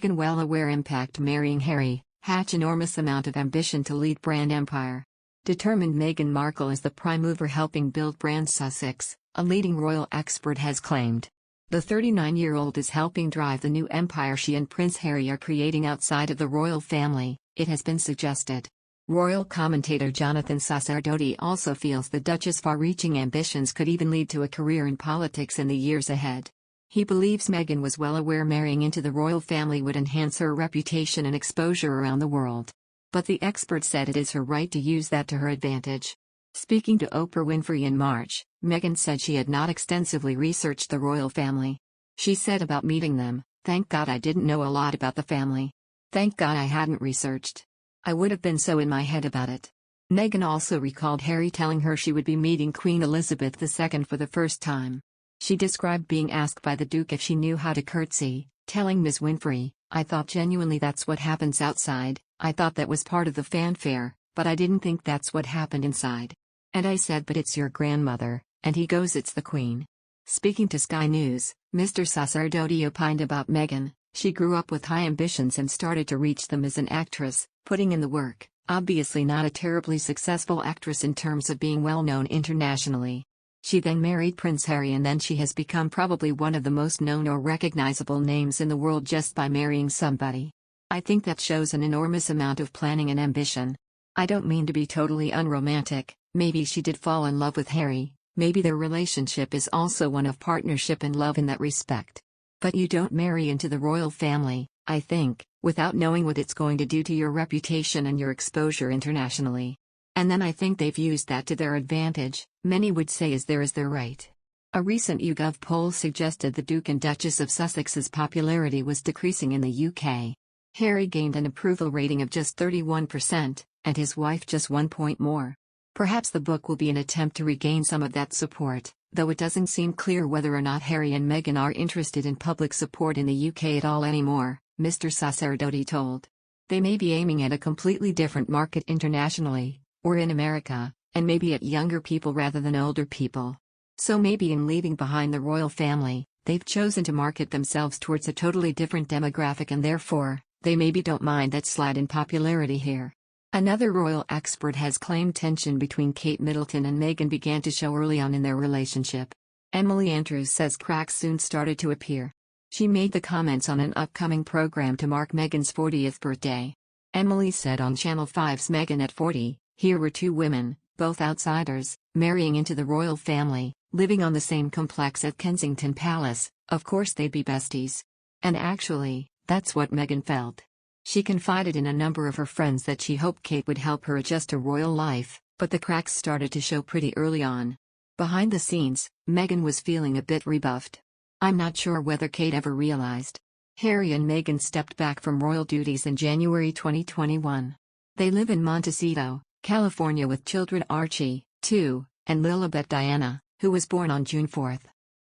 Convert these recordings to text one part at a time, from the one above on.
Meghan, well aware impact marrying Harry, hatch enormous amount of ambition to lead brand empire. Determined Meghan Markle is the prime mover helping build brand Sussex, a leading royal expert has claimed. The 39-year-old is helping drive the new empire she and Prince Harry are creating outside of the royal family, it has been suggested. Royal commentator Jonathan Sacerdote also feels the Duchess' far-reaching ambitions could even lead to a career in politics in the years ahead. He believes Meghan was well aware marrying into the royal family would enhance her reputation and exposure around the world. But the expert said it is her right to use that to her advantage. Speaking to Oprah Winfrey in March, Meghan said she had not extensively researched the royal family. She said about meeting them, "Thank God I didn't know a lot about the family. Thank God I hadn't researched. I would have been so in my head about it." Meghan also recalled Harry telling her she would be meeting Queen Elizabeth II for the first time. She described being asked by the Duke if she knew how to curtsy, telling Ms. Winfrey, "I thought genuinely that's what happens outside, I thought that was part of the fanfare, but I didn't think that's what happened inside. And I said, but it's your grandmother," and he goes, "It's the Queen." Speaking to Sky News, Mr. Sacerdote opined about Meghan, "She grew up with high ambitions and started to reach them as an actress, putting in the work, obviously not a terribly successful actress in terms of being well known internationally. She then married Prince Harry and then she has become probably one of the most known or recognizable names in the world just by marrying somebody. I think that shows an enormous amount of planning and ambition. I don't mean to be totally unromantic, maybe she did fall in love with Harry, maybe their relationship is also one of partnership and love in that respect. But you don't marry into the royal family, I think, without knowing what it's going to do to your reputation and your exposure internationally. And then I think they've used that to their advantage," many would say is their right. A recent YouGov poll suggested the Duke and Duchess of Sussex's popularity was decreasing in the UK. Harry gained an approval rating of just 31%, and his wife just 1 point more. Perhaps the book will be an attempt to regain some of that support, though it doesn't seem clear whether or not Harry and Meghan are interested in public support in the UK at all anymore, Mr. Sacerdote told. They may be aiming at a completely different market internationally, or in America, and maybe at younger people rather than older people. So maybe in leaving behind the royal family, they've chosen to market themselves towards a totally different demographic and therefore, they maybe don't mind that slide in popularity here. Another royal expert has claimed tension between Kate Middleton and Meghan began to show early on in their relationship. Emily Andrews says cracks soon started to appear. She made the comments on an upcoming program to mark Meghan's 40th birthday. Emily said on Channel 5's Meghan at 40, "Here were two women, both outsiders, marrying into the royal family, living on the same complex at Kensington Palace, of course they'd be besties." And actually, that's what Meghan felt. She confided in a number of her friends that she hoped Kate would help her adjust to royal life, but the cracks started to show pretty early on. Behind the scenes, Meghan was feeling a bit rebuffed. "I'm not sure whether Kate ever realized." Harry and Meghan stepped back from royal duties in January 2021. They live in Montecito, California with children Archie, 2, and Lilibet Diana, who was born on June 4.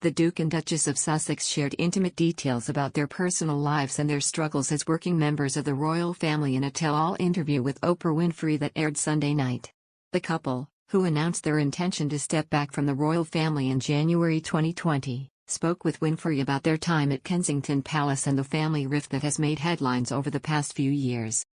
The Duke and Duchess of Sussex shared intimate details about their personal lives and their struggles as working members of the royal family in a tell-all interview with Oprah Winfrey that aired Sunday night. The couple, who announced their intention to step back from the royal family in January 2020, spoke with Winfrey about their time at Kensington Palace and the family rift that has made headlines over the past few years.